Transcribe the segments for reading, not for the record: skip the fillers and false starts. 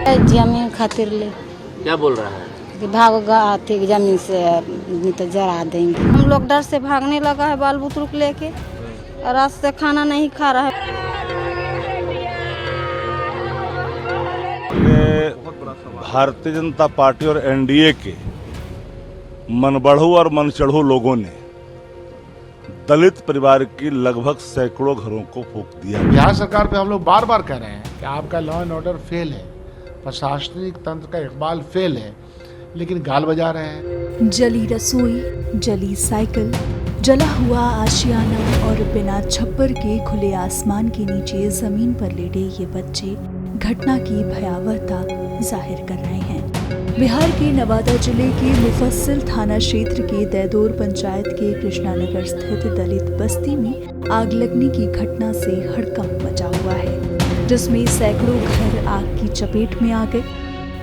जमीन खातिर ले क्या बोल रहा है? कि भागोगा थी जमीन से, नहीं तो जरा देंगे। हम लोग डर से भागने लगा है बाल बुतरुक लेके, और रात से खाना नहीं खा रहा है। भारतीय जनता पार्टी और एनडीए के मनबढ़ू और मनचढ़ू लोगों ने दलित परिवार की लगभग सैकड़ों घरों को फूंक दिया। बिहार सरकार पे हम लोग बार बार कह रहे हैं कि आपका लॉ एंड ऑर्डर फेल है, प्रशासनिक तंत्र का इकबाल फेल है, लेकिन गाल बजा रहे हैं। जली रसोई, जली साइकिल, जला हुआ आशियाना और बिना छप्पर के खुले आसमान के नीचे जमीन पर लेटे ये बच्चे घटना की भयावहता जाहिर कर रहे हैं। बिहार के नवादा जिले के मुफस्सिल थाना क्षेत्र के दैदोर पंचायत के कृष्णानगर स्थित दलित बस्ती में आग लगने की घटना से हड़कंप मचा हुआ है, जिसमें सैकड़ों घर आग की चपेट में आ गए।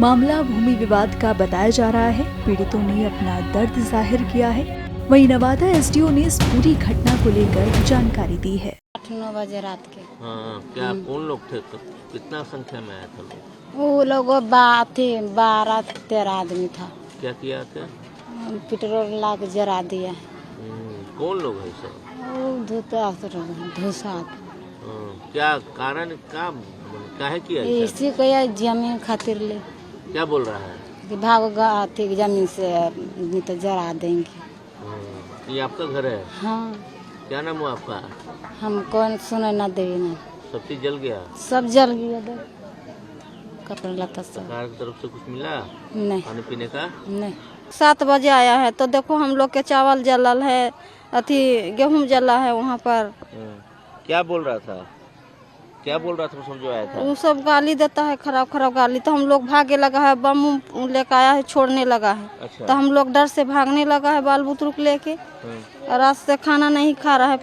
मामला भूमि विवाद का बताया जा रहा है। पीड़ितों ने अपना दर्द जाहिर किया है। वहीं नवादा एसडीओ ने इस पूरी घटना को लेकर जानकारी दी है। 8-9 बजे रात के। हाँ, क्या कौन लोग थे? कितना संख्या में आया था लोग? वो लोग 12-13 आदमी था। क्या किया था? पेट्रोल ला के जरा दिया। कौन लोग है सब? धूसा। क्या कारण काहे किया? इसी को जमीन खातिर ले क्या बोल रहा है? कि भागोगा थी जमीन से, नहीं तो जरा देंगे। ये आपका घर है? हाँ। क्या नाम हुआ आपका? हम कौन सुने ना देवी ना, सब चीज जल गया? सब जल गया। कपड़ा लता सब। सरकार की तरफ से कुछ मिला? नहीं। पानी पीने का? नहीं। 7 बजे आया है तो देखो हम लोग के चावल जलल है, अथी गेहूं जला है वहाँ पर। क्या बोल रहा था? क्या बोल रहा था? समझो आया था? वो सब गाली देता है, खराब खराब गाली। तो हम लोग भागे लगा है, बम लेकर आया है, छोड़ने लगा है। अच्छा। तो हम लोग डर से भागने लगा है बाल बुतरुक लेके, और रात से खाना नहीं खा रहा है।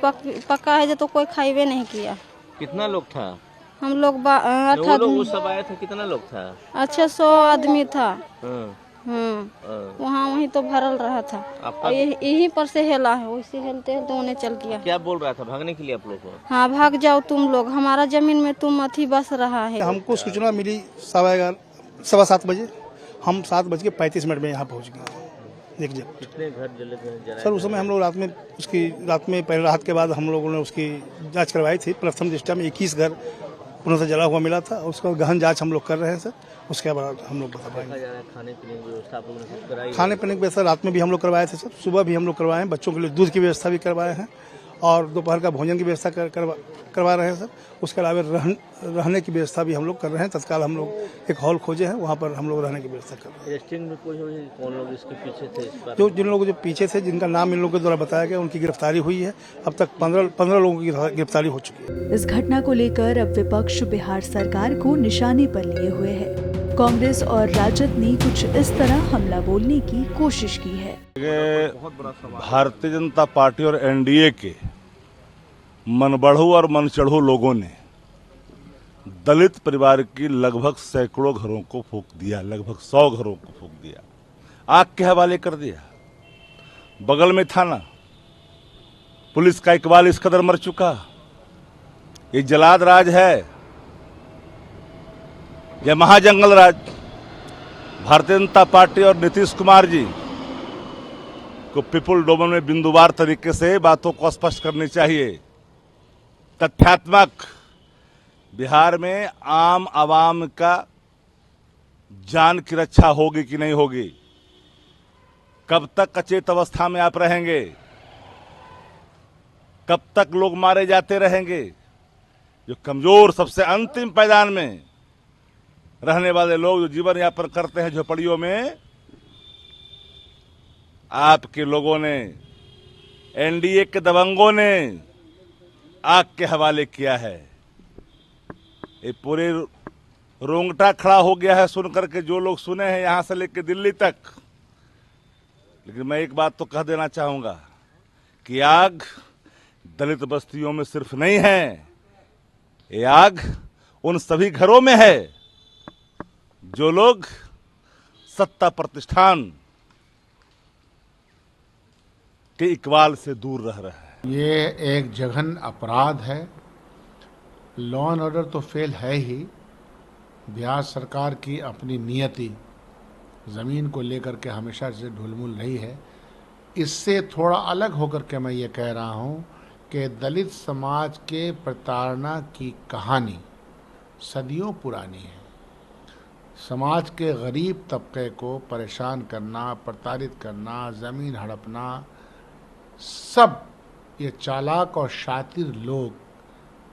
पक्का है जो तो कोई खाइबे नहीं किया। कितना लोग था? हम लोग 8 लोग सब आए थे। कितना लोग था? अच्छा 100 आदमी था। वहाँ वहीं तो भरल रहा था। और यहीं पर से हेला है, वैसे हेलते हेलते उन्हें चल गया। क्या बोल रहा था? भागने के लिए आप लोग को? हाँ, भाग जाओ तुम लोग, हमारा जमीन में तुम अथी बस रहा है। हमको सूचना मिली 7:15 बजे। हम 7:35 में यहाँ पहुँच गए। कितने घर जले थे? सर उस समय हम लोग रात में पहले रात के बाद हम लोगों ने उसकी जांच करवाई थी। प्रथम दृष्टया में 21 घर पूर्णतः जला हुआ मिला था। उसका गहन जांच हम लोग कर रहे हैं सर। उसके बाद हम लोग बता पाएंगे। खाने पीने की व्यवस्था आप लोगों ने कराई? खाने पीने की व्यवस्था रात में भी हम लोग करवाए थे सर, सुबह भी हम लोग करवाए हैं। बच्चों के लिए दूध की व्यवस्था भी करवाए हैं, और दोपहर का भोजन की व्यवस्था करवा रहे हैं सर। उसके अलावा रहने की व्यवस्था भी हम लोग कर रहे हैं। तत्काल हम लोग एक हॉल खोजे हैं, वहाँ पर हम लोग रहने की व्यवस्था कर रहे हैं। कौन लोग इसके पीछे थे? जिन लोग जो पीछे थे, जिनका नाम इन लोगों के द्वारा बताया गया, उनकी गिरफ्तारी हुई है। अब तक 15 लोगों की गिरफ्तारी हो चुकी है। इस घटना को लेकर अब विपक्ष बिहार सरकार को निशाने पर लिए हुए है। कांग्रेस और राजद ने कुछ इस तरह हमला बोलने की कोशिश की है। भारतीय जनता पार्टी और एनडीए के मनबढ़ू और मनचढ़ू लोगों ने दलित परिवार की लगभग सैकड़ों घरों को फूंक दिया, लगभग 100 घरों को फूंक दिया, आग के हवाले कर दिया। बगल में थाना, पुलिस का इकबाल इस कदर मर चुका। ये जलाद राज है, यह महाजंगल राज। भारतीय जनता पार्टी और नीतीश कुमार जी को पीपुल डोमेन में बिंदुवार तरीके से बातों को स्पष्ट करनी चाहिए। तथ्यात्मक बिहार में आम आवाम का जान की रक्षा होगी कि नहीं होगी? कब तक अचेत अवस्था में आप रहेंगे? कब तक लोग मारे जाते रहेंगे? जो कमजोर, सबसे अंतिम पायदान में रहने वाले लोग जो जीवन यापन करते हैं झोपड़ियों में, आपके लोगों ने, एनडीए के दबंगों ने आग के हवाले किया है। ये पूरे रोंगटा खड़ा हो गया है सुन करके, जो लोग सुने हैं यहां से लेकर दिल्ली तक। लेकिन मैं एक बात तो कह देना चाहूंगा कि आग दलित बस्तियों में सिर्फ नहीं है, ये आग उन सभी घरों में है जो लोग सत्ता प्रतिष्ठान के इकबाल से दूर रह रहे हैं। ये एक जघन्य अपराध है। लॉ एंड ऑर्डर तो फेल है ही, बिहार सरकार की अपनी नियति ज़मीन को लेकर के हमेशा से ढुलमुल रही है। इससे थोड़ा अलग होकर के मैं ये कह रहा हूँ कि दलित समाज के प्रताड़ना की कहानी सदियों पुरानी है। समाज के गरीब तबके को परेशान करना, प्रताड़ित करना, ज़मीन हड़पना, सब ये चालाक और शातिर लोग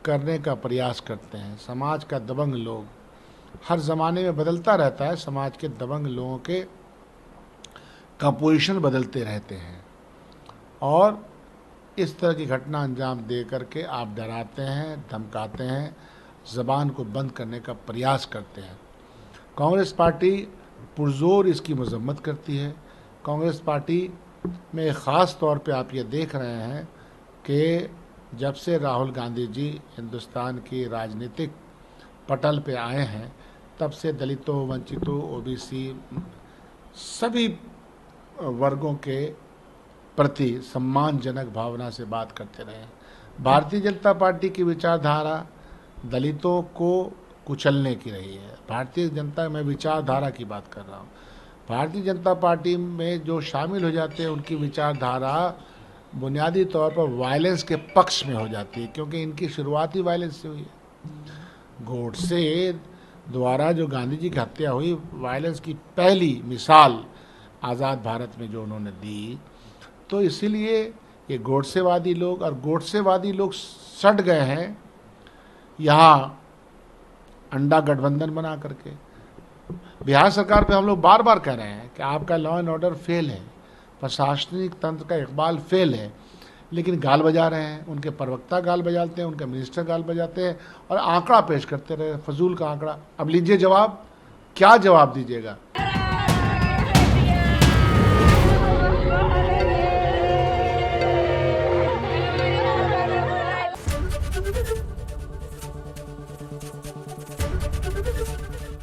करने का प्रयास करते हैं। समाज का दबंग लोग हर ज़माने में बदलता रहता है। समाज के दबंग लोगों के कंपोजिशन बदलते रहते हैं और इस तरह की घटना अंजाम दे करके आप डराते हैं, धमकाते हैं, ज़बान को बंद करने का प्रयास करते हैं। कांग्रेस पार्टी पुरजोर इसकी मजम्मत करती है। कांग्रेस पार्टी में ख़ास तौर पे आप ये देख रहे हैं कि जब से राहुल गांधी जी हिंदुस्तान की राजनीतिक पटल पे आए हैं तब से दलितों, वंचितों, ओबीसी सभी वर्गों के प्रति सम्मानजनक भावना से बात करते रहे हैं। भारतीय जनता पार्टी की विचारधारा दलितों को कुचलने की रही है। भारतीय जनता में विचारधारा की बात कर रहा हूँ। भारतीय जनता पार्टी में जो शामिल हो जाते हैं उनकी विचारधारा बुनियादी तौर पर वायलेंस के पक्ष में हो जाती है, क्योंकि इनकी शुरुआत ही वायलेंस से हुई है। गोडसे द्वारा जो गांधी जी की हत्या हुई, वायलेंस की पहली मिसाल आज़ाद भारत में जो उन्होंने दी, तो इसीलिए ये गोडसेवादी लोग और गोडसेवादी लोग सट गए हैं यहाँ अंडा गठबंधन बना करके। बिहार सरकार पे हम लोग बार बार कह रहे हैं कि आपका लॉ एंड ऑर्डर फेल है, प्रशासनिक तंत्र का इकबाल फेल है, लेकिन गाल बजा रहे हैं। उनके प्रवक्ता गाल बजाते हैं, उनके मिनिस्टर गाल बजाते हैं और आंकड़ा पेश करते रहे, फजूल का आंकड़ा। अब लीजिए जवाब, क्या जवाब दीजिएगा?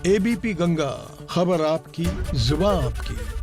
एबीपी गंगा, खबर आपकी, जुबान आपकी।